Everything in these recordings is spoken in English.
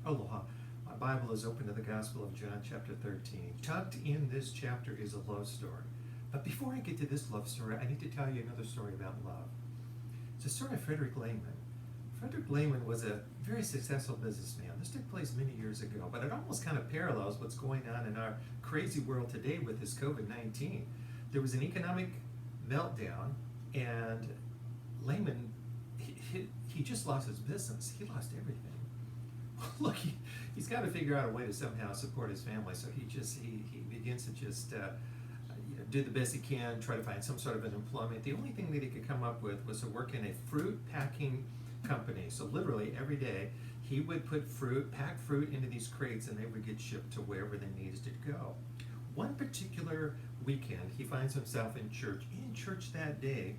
Aloha. My Bible is open to the Gospel of John, chapter 13. Tucked in this chapter is a love story. But before I get to this love story, I need to tell you another story about love. It's a story of Frederick Lehman. Frederick Lehman was a very successful businessman. This took place many years ago, but it almost kind of parallels what's going on in our crazy world today with this COVID-19. There was an economic meltdown, and Lehman, he just lost his business. He lost everything. Look, he's got to figure out a way to somehow support his family, so he begins to just do the best he can, try to find some sort of an employment. The only thing that he could come up with was to work in a fruit packing company. So literally every day he would put pack fruit into these crates, and they would get shipped to wherever they needed to go. One particular weekend, he finds himself in church. In church that day,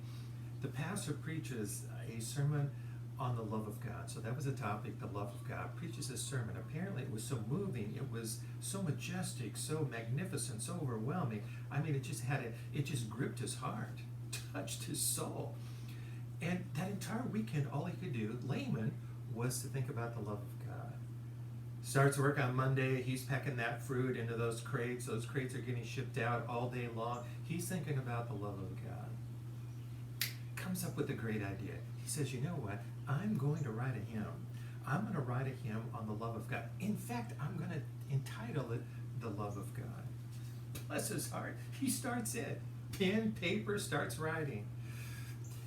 the pastor preaches a sermon on the love of God. So that was the topic, the love of God. Preaches a sermon. Apparently it was so moving, it was so majestic, so magnificent, so overwhelming. I mean, it just gripped his heart, touched his soul. And that entire weekend, all he could do, Lehman, was to think about the love of God. Starts work on Monday, he's packing that fruit into those crates. Those crates are getting shipped out all day long. He's thinking about the love of God. Comes up with a great idea. He says, you know what? I'm going to write a hymn. I'm going to write a hymn on the love of God. In fact, I'm going to entitle it The Love of God. Bless his heart. He starts it. Pen, paper, starts writing.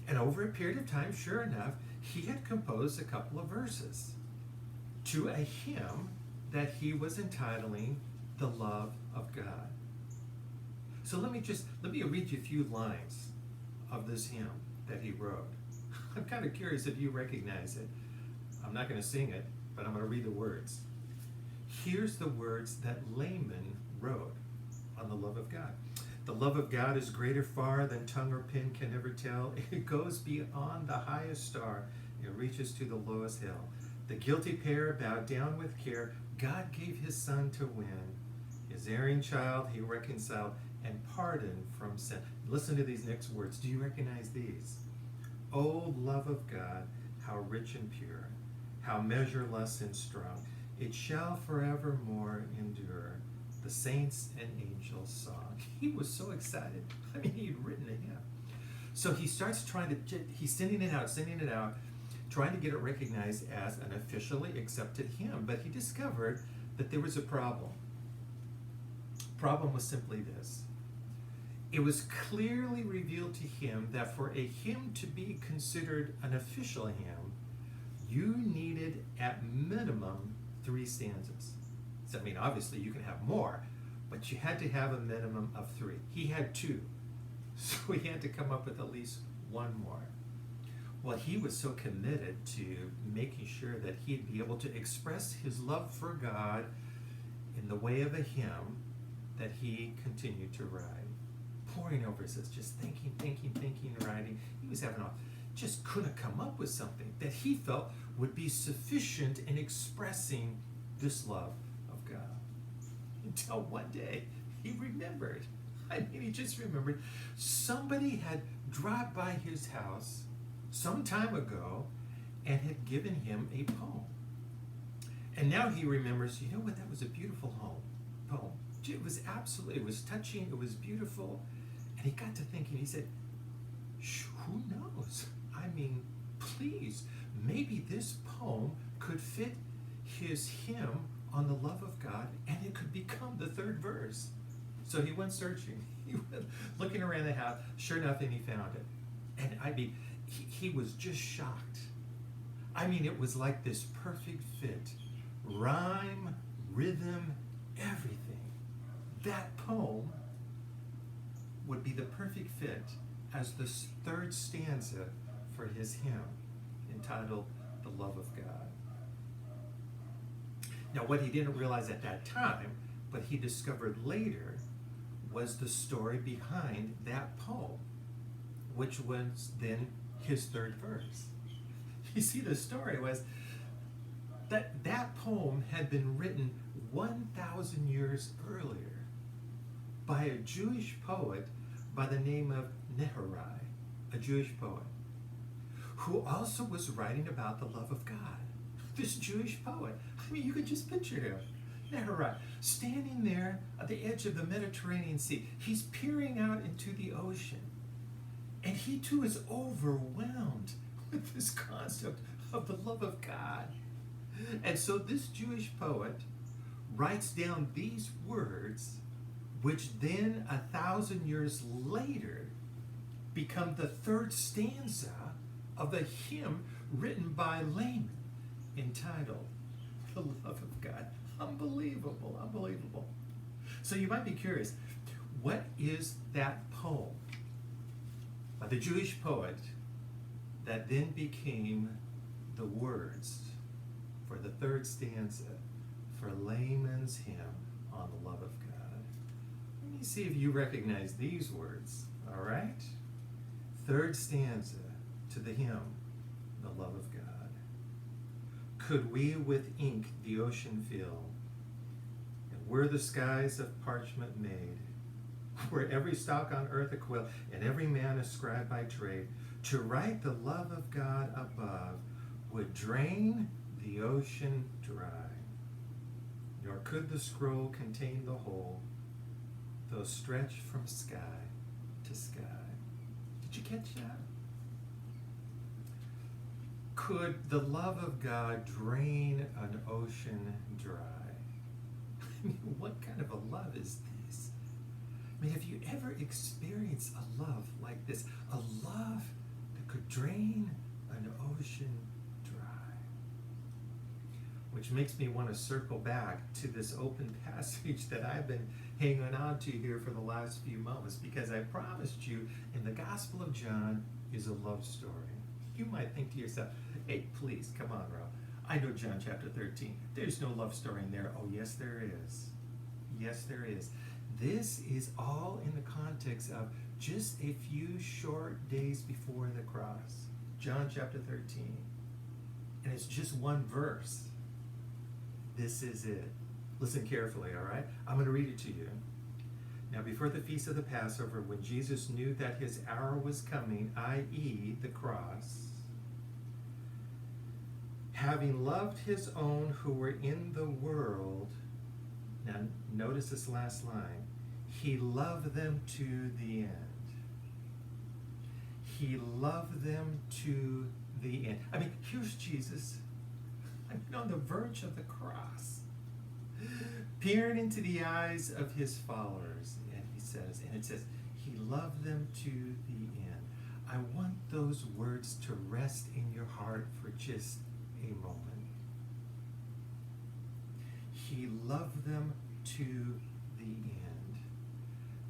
And over a period of time, sure enough, he had composed a couple of verses to a hymn that he was entitling The Love of God. So let me read you a few lines of this hymn that he wrote. I'm kind of curious if you recognize it. I'm not going to sing it, but I'm going to read the words. Here's the words that Lehman wrote on the love of God. The love of God is greater far than tongue or pen can ever tell. It goes beyond the highest star. It reaches to the lowest hill. The guilty pair bowed down with care. God gave his son to win. His erring child he reconciled and pardoned from sin. Listen to these next words. Do you recognize these? O love of God, how rich and pure, how measureless and strong, it shall forevermore endure. The saints and angels song. He was so excited. I mean, he'd written a hymn. So he starts he's sending it out, trying to get it recognized as an officially accepted hymn. But he discovered that there was a problem. Problem was simply this. It was clearly revealed to him that for a hymn to be considered an official hymn, you needed at minimum 3 stanzas. So, I mean, obviously you can have more, but you had to have a minimum of 3. He had 2, so he had to come up with at least 1 more. Well, he was so committed to making sure that he'd be able to express his love for God in the way of a hymn that he continued to write. Pouring over his, just thinking, writing. He was just couldn't come up with something that he felt would be sufficient in expressing this love of God. Until one day, he remembered. I mean, he just remembered somebody had dropped by his house some time ago and had given him a poem. And now he remembers, you know what, that was a beautiful poem. It was touching, it was beautiful. And he got to thinking, he said, who knows? I mean, please, maybe this poem could fit his hymn on the love of God, and it could become the 3rd verse. So he went searching. He went looking around the house. Sure enough, and he found it. And I mean, he was just shocked. I mean, it was like this perfect fit. Rhyme, rhythm, everything. That poem would be the perfect fit as the 3rd stanza for his hymn entitled The Love of God. Now, what he didn't realize at that time, but he discovered later, was the story behind that poem, which was then his 3rd verse. You see, the story was that poem had been written 1,000 years earlier by a Jewish poet by the name of Neharai, a Jewish poet, who also was writing about the love of God. This Jewish poet. I mean, you could just picture him. Nehemiah, standing there at the edge of the Mediterranean Sea. He's peering out into the ocean. And he too is overwhelmed with this concept of the love of God. And so this Jewish poet writes down these words, which then 1,000 years later become the third stanza of the hymn written by Layman entitled The Love of God. Unbelievable, unbelievable. So you might be curious, what is that poem by the Jewish poet that then became the words for the third stanza for Layman's hymn on the love of God? Let me see if you recognize these words, all right? Third stanza to the hymn, the love of God. Could we with ink the ocean fill, and were the skies of parchment made, were every stalk on earth a quill, and every man a scribe by trade, to write the love of God above would drain the ocean dry, nor could the scroll contain the whole, though stretched from sky to sky. Did you catch that? Could the love of God drain an ocean dry? I mean, what kind of a love is this? I mean, have you ever experienced a love like this? A love that could drain an ocean dry? Which makes me want to circle back to this open passage that I've been hanging on to here for the last few moments, because I promised you in the Gospel of John is a love story. You might think to yourself, hey, please, come on, Rob. I know John chapter 13. There's no love story in there. Oh, yes, there is. Yes, there is. This is all in the context of just a few short days before the cross. John chapter 13. And it's just one verse. This is it. Listen carefully, all right? I'm going to read it to you. Now, before the feast of the Passover, when Jesus knew that his hour was coming, i.e., the cross, having loved his own who were in the world, now notice this last line, he loved them to the end. He loved them to the end. I mean, here's Jesus, I mean, on the verge of the cross, peering into the eyes of his followers, and it says, he loved them to the end. I want those words to rest in your heart for just a moment. He loved them to the end.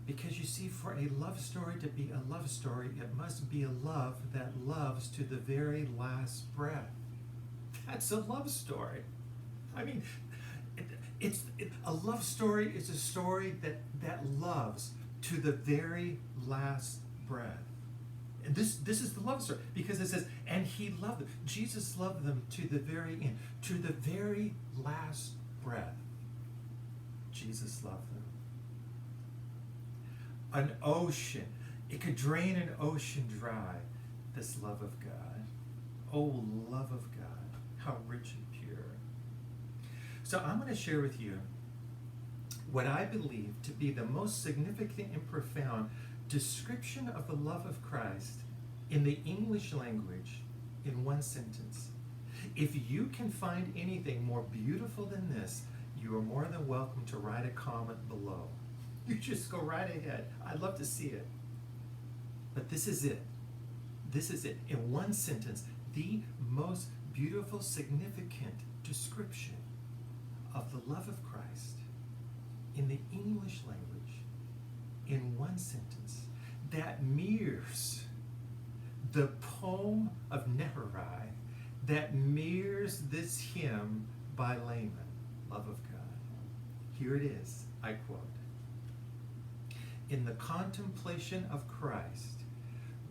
Because you see, for a love story to be a love story, it must be a love that loves to the very last breath. That's a love story. I mean, a love story is a story that loves to the very last breath. And this is the love story, because it says, and he loved them. Jesus loved them to the very end, to the very last breath. Jesus loved them. An ocean, it could drain an ocean dry, this love of God. Oh, love of God, how rich and pure. So I'm going to share with you what I believe to be the most significant and profound description of the love of Christ in the English language in one sentence. If you can find anything more beautiful than this, you are more than welcome to write a comment below. You just go right ahead. I'd love to see it. But this is it. This is it. In one sentence, the most beautiful, significant description of the love of Christ in the English language in one sentence that mirrors the poem of Nehemiah, that mirrors this hymn by Layman, love of God. Here it is, I quote. In the contemplation of Christ,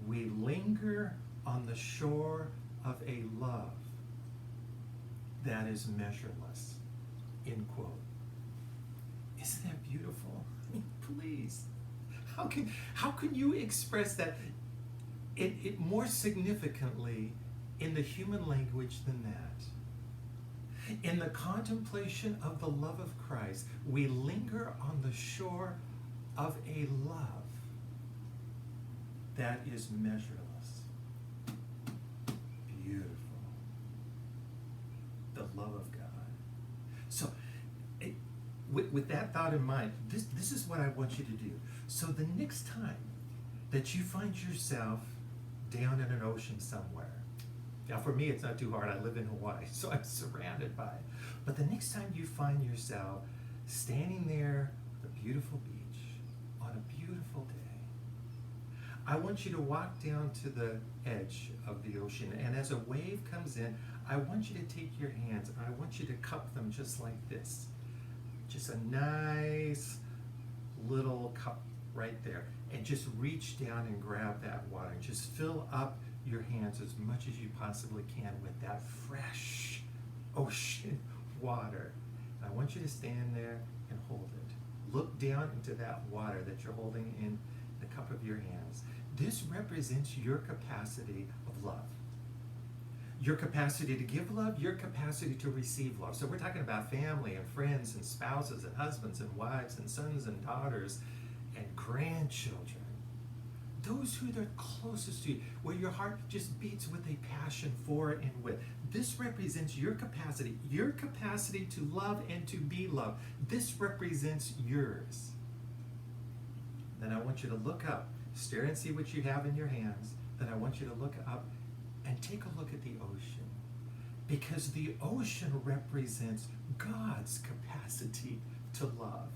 we linger on the shore of a love that is measureless, end quote. Isn't that beautiful? I mean, please. How can you express that it more significantly in the human language than that? In the contemplation of the love of Christ, we linger on the shore of a love that is measureless. Beautiful. The love of God. So, with that thought in mind, this is what I want you to do. So the next time that you find yourself down in an ocean somewhere, now for me it's not too hard, I live in Hawaii, so I'm surrounded by it. But the next time you find yourself standing there on a beautiful beach, on a beautiful day, I want you to walk down to the edge of the ocean, and as a wave comes in, I want you to take your hands and I want you to cup them just like this. Just a nice little cup right there, and just reach down and grab that water and just fill up your hands as much as you possibly can with that fresh ocean water. And I want you to stand there and hold it. Look down into that water that you're holding in the cup of your hands. This represents your capacity of love. Your capacity to give love, your capacity to receive love. So we're talking about family and friends and spouses and husbands and wives and sons and daughters and grandchildren. Those who are closest to you, where your heart just beats with a passion for and with. This represents your capacity to love and to be loved. This represents yours. Then I want you to look up, stare and see what you have in your hands. Then I want you to look up and take a look at the ocean, because the ocean represents God's capacity to love.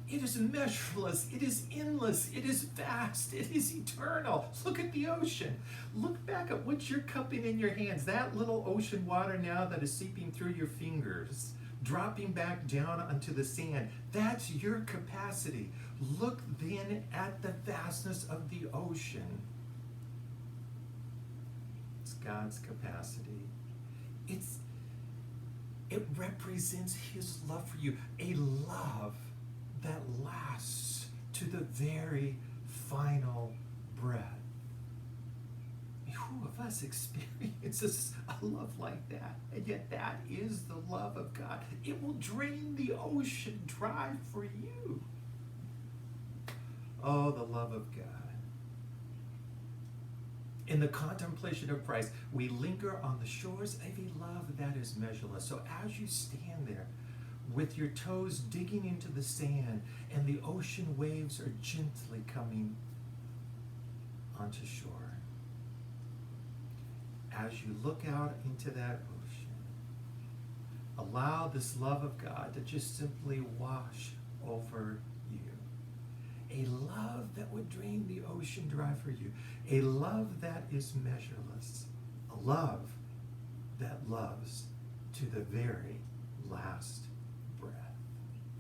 It is measureless, it is endless, it is vast, it is eternal. Look at the ocean. Look back at what you're cupping in your hands, that little ocean water now that is seeping through your fingers, dropping back down onto the sand. That's your capacity. Look then at the vastness of the ocean. God's capacity. It represents his love for you, a love that lasts to the very final breath. Who of us experiences a love like that? And yet that is the love of God. It will drain the ocean dry for you. Oh, the love of God. In the contemplation of Christ, we linger on the shores of a love that is measureless. So as you stand there with your toes digging into the sand and the ocean waves are gently coming onto shore, as you look out into that ocean, allow this love of God to just simply wash over you. A love that would drain the ocean dry for you. A love that is measureless. A love that loves to the very last breath.